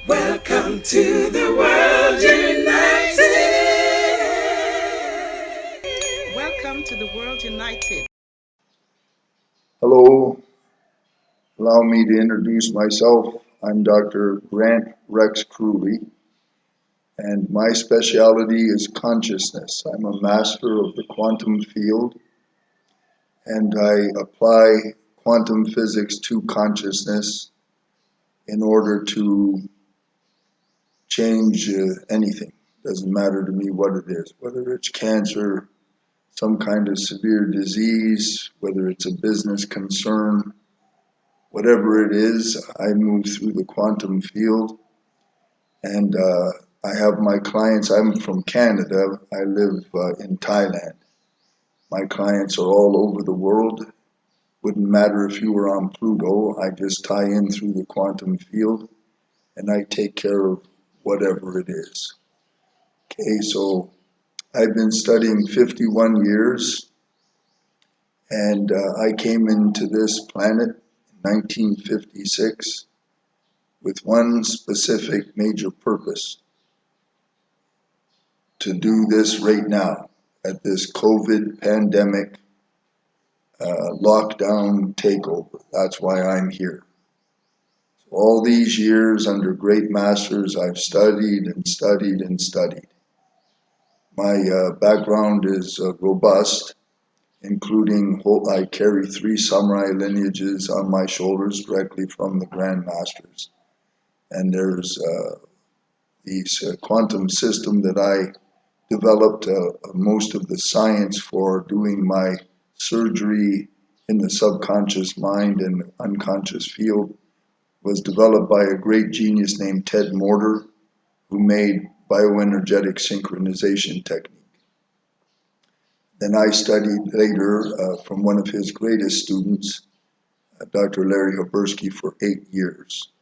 Welcome to the world united. Welcome to the world united. Hello, allow me to introduce myself. I'm Dr. Grant Rex Kruly, and my specialty is consciousness. I'm a master of the quantum field, and I apply quantum physics to consciousness in order to change anything. Doesn't matter to me what it is, whether it's cancer, some kind of severe disease, whether it's a business concern, whatever it is. I move through the quantum field, and I have my clients. I'm from Canada. I live in Thailand. My clients are all over the world. Wouldn't matter if you were on Pluto. I just tie in through the quantum field, and I take care of whatever it is. Okay, so I've been studying 51 years, and I came into this planet in 1956 with one specific major purpose: to do this right now at this COVID pandemic lockdown takeover. That's why I'm here. So all these years under great masters, I've studied and studied and studied. My background is robust, including I carry 3 samurai lineages on my shoulders directly from the Grand Masters. And there's this quantum system that I developed. Most of the science for doing my surgery in the subconscious mind and unconscious field was developed by a great genius named Ted Morter, who made bioenergetic synchronization technique. Then I studied later from one of his greatest students, Dr. Larry Habersky, for 8 years.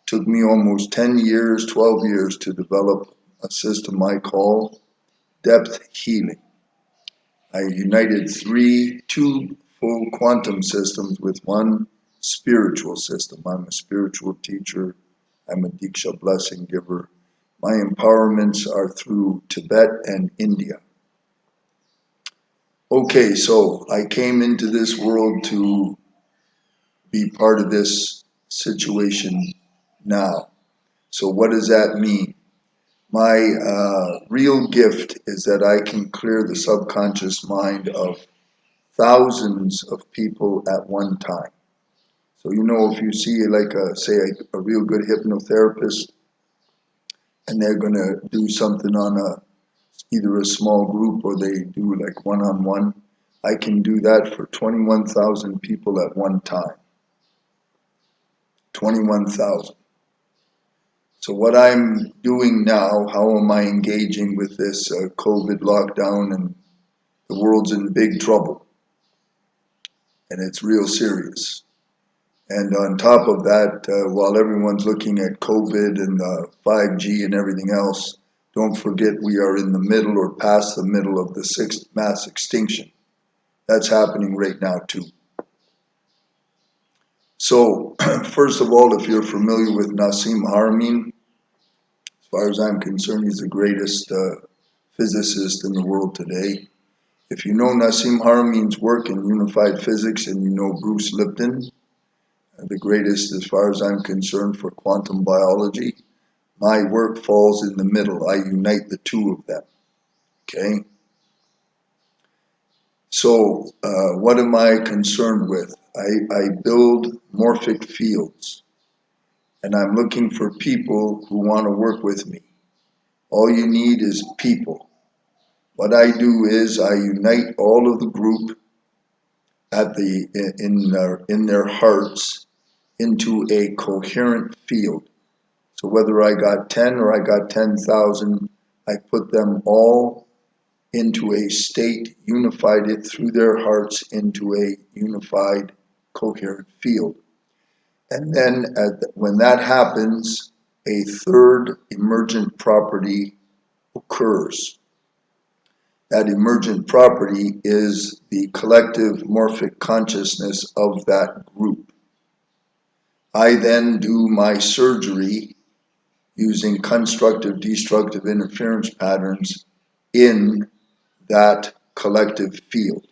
Took me almost 10 years, 12 years to develop a system I call depth healing. I united two full quantum systems with one spiritual system. I'm a spiritual teacher. I'm a Diksha blessing giver. My empowerments are through Tibet and India. Okay, so I came into this world to be part of this situation now. So what does that mean? My real gift is that I can clear the subconscious mind of thousands of people at one time. So, if you see like a real good hypnotherapist, and they're going to do something on either a small group or they do like one-on-one, I can do that for 21,000 people at one time. 21,000. So what I'm doing now, how am I engaging with this COVID lockdown, and the world's in big trouble, and it's real serious. And on top of that, while everyone's looking at COVID and 5G and everything else, don't forget we are in the middle or past the middle of the 6th mass extinction. That's happening right now too. So first of all, if you're familiar with Nassim Haramein, as far as I'm concerned, he's the greatest physicist in the world today. If you know Nassim Haramein's work in unified physics, and you know Bruce Lipton, the greatest as far as I'm concerned for quantum biology, my work falls in the middle. I unite the two of them. Okay? So what am I concerned with? I build morphic fields, and I'm looking for people who want to work with me. All you need is people. What I do is I unite all of the group in their hearts into a coherent field. So whether I got 10 or I got 10,000, I put them all into a state, unified it through their hearts into a unified, coherent field. And then when that happens, a third emergent property occurs. That emergent property is the collective morphic consciousness of that group. I then do my surgery using constructive, destructive interference patterns in that collective field.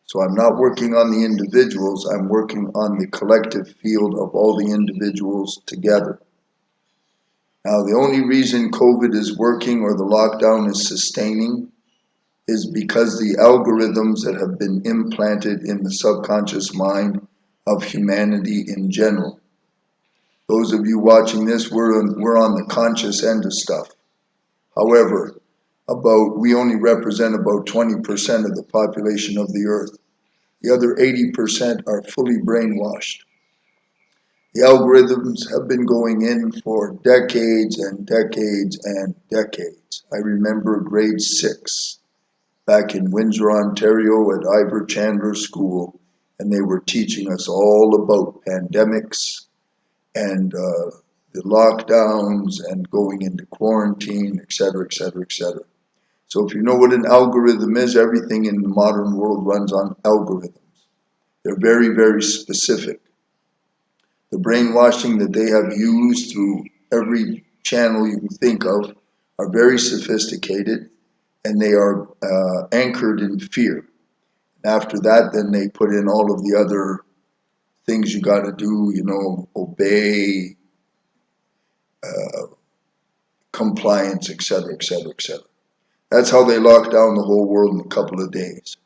So I'm not working on the individuals, I'm working on the collective field of all the individuals together. Now, the only reason COVID is working or the lockdown is sustaining is because the algorithms that have been implanted in the subconscious mind of humanity in general. Those of you watching this, we're on the conscious end of stuff. However, we only represent about 20% of the population of the earth. The other 80% are fully brainwashed. The algorithms have been going in for decades and decades and decades. I remember grade 6 back in Windsor, Ontario at Ivor Chandler School, and they were teaching us all about pandemics and the lockdowns and going into quarantine, etc., etc., etc. So if you know what an algorithm is, everything in the modern world runs on algorithms. They're very, very specific. The brainwashing that they have used through every channel you can think of are very sophisticated, and they are anchored in fear. After that, then they put in all of the other things you got to do, obey, compliance, etc., etc., etc. That's how they lock down the whole world in a couple of days.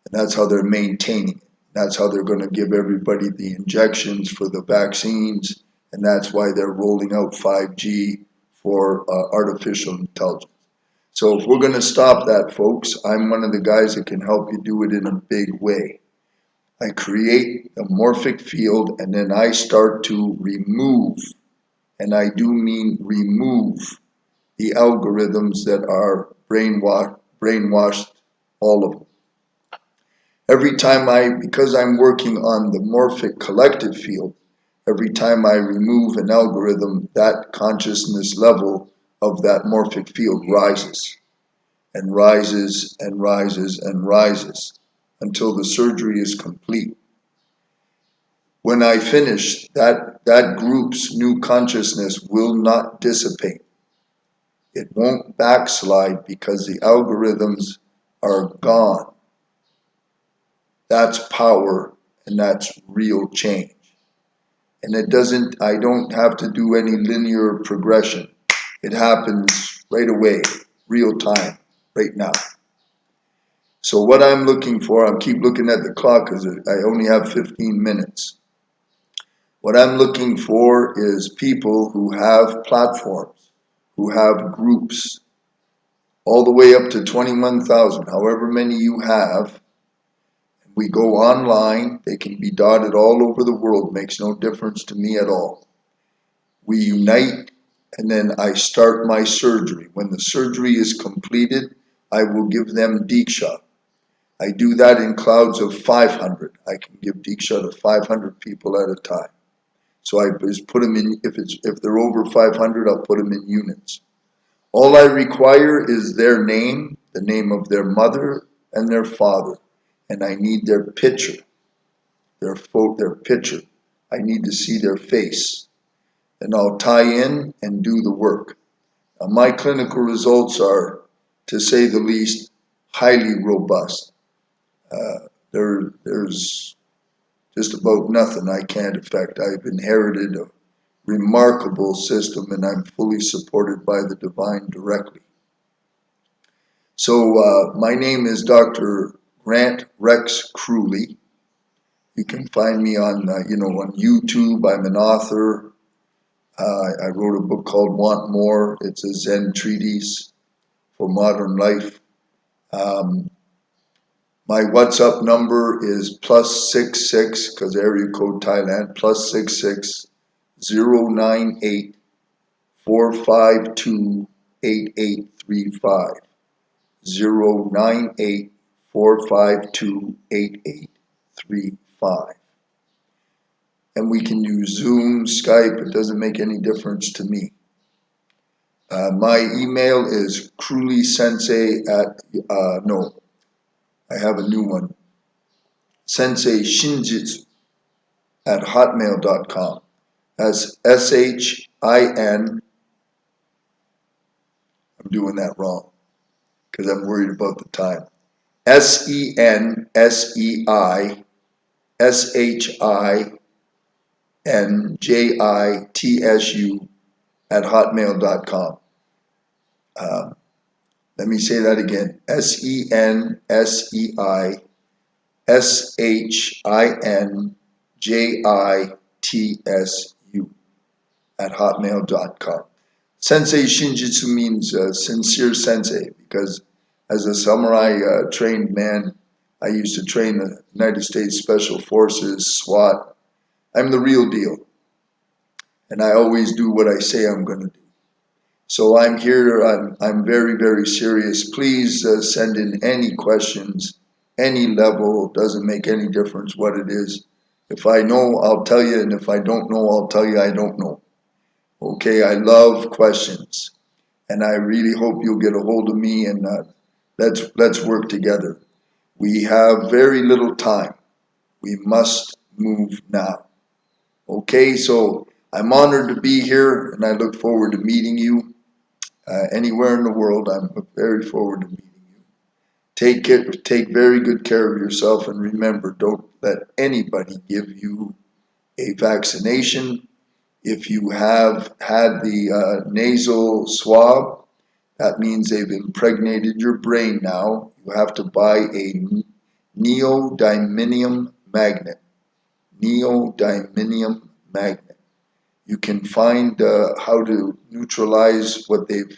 And that's how they're maintaining it. That's how they're going to give everybody the injections for the vaccines, and that's why they're rolling out 5G for artificial intelligence. So if we're going to stop that, folks, I'm one of the guys that can help you do it in a big way. I create a morphic field, and then I start to remove, and I do mean remove, the algorithms that are brainwashed, all of them. Every time because I'm working on the morphic collective field, every time I remove an algorithm, that consciousness level of that morphic field rises and rises and rises and rises until the surgery is complete. When I finish, that group's new consciousness will not dissipate. It won't backslide because the algorithms are gone. That's power, and that's real change. And I don't have to do any linear progression. It happens right away, real time, right now. So what I'm looking for, I keep looking at the clock because I only have 15 minutes. What I'm looking for is people who have platforms, who have groups, all the way up to 21,000, however many you have. We go online, they can be dotted all over the world, makes no difference to me at all. We unite, and then I start my surgery. When the surgery is completed, I will give them Diksha. I do that in clouds of 500. I can give Diksha to 500 people at a time. So I just put them in, if they're over 500, I'll put them in units. All I require is their name, the name of their mother and their father, and I need their picture, their picture. I need to see their face, and I'll tie in and do the work. Now, my clinical results are, to say the least, highly robust. There's just about nothing I can't affect. I've inherited a remarkable system, and I'm fully supported by the divine directly. So my name is Dr. Grant Rex Kruly. You can find me on YouTube. I'm an author. I wrote a book called Want More. It's a Zen treatise for modern life. My WhatsApp number is +66, because area code Thailand, +66 098 452 8835. 098 452 8835. And we can use Zoom, Skype, it doesn't make any difference to me. My email is krulysensei I have a new one. Sensei Shinjitsu @hotmail.com. That's SHINJITSU doing that wrong because I'm worried about the time. SENSEISHINJITSU@hotmail.com. Let me say that again. SENSEISHINJITSU@hotmail.com. Sensei Shinjitsu means sincere sensei because as a samurai trained man, I used to train the United States Special Forces, SWAT. I'm the real deal, and I always do what I say I'm going to do. So I'm here, I'm very, very serious. Please send in any questions, any level, doesn't make any difference what it is. If I know, I'll tell you, and if I don't know, I'll tell you I don't know. Okay, I love questions, and I really hope you'll get a hold of me, and let's work together. We have very little time. We must move now. Okay, so I'm honored to be here, and I look forward to meeting you. Anywhere in the world, I'm very forward to meeting you. Take very good care of yourself, and remember, don't let anybody give you a vaccination. If you have had the nasal swab, that means they've impregnated your brain now. You have to buy a neodymium magnet. Neodymium magnet. You can find how to neutralize what they've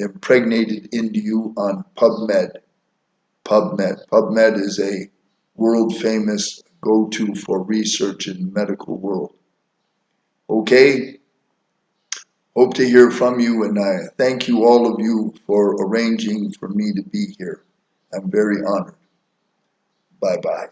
impregnated into you on PubMed. PubMed is a world famous go-to for research in the medical world. Okay, hope to hear from you, and I thank you all of you for arranging for me to be here. I'm very honored. Bye-bye.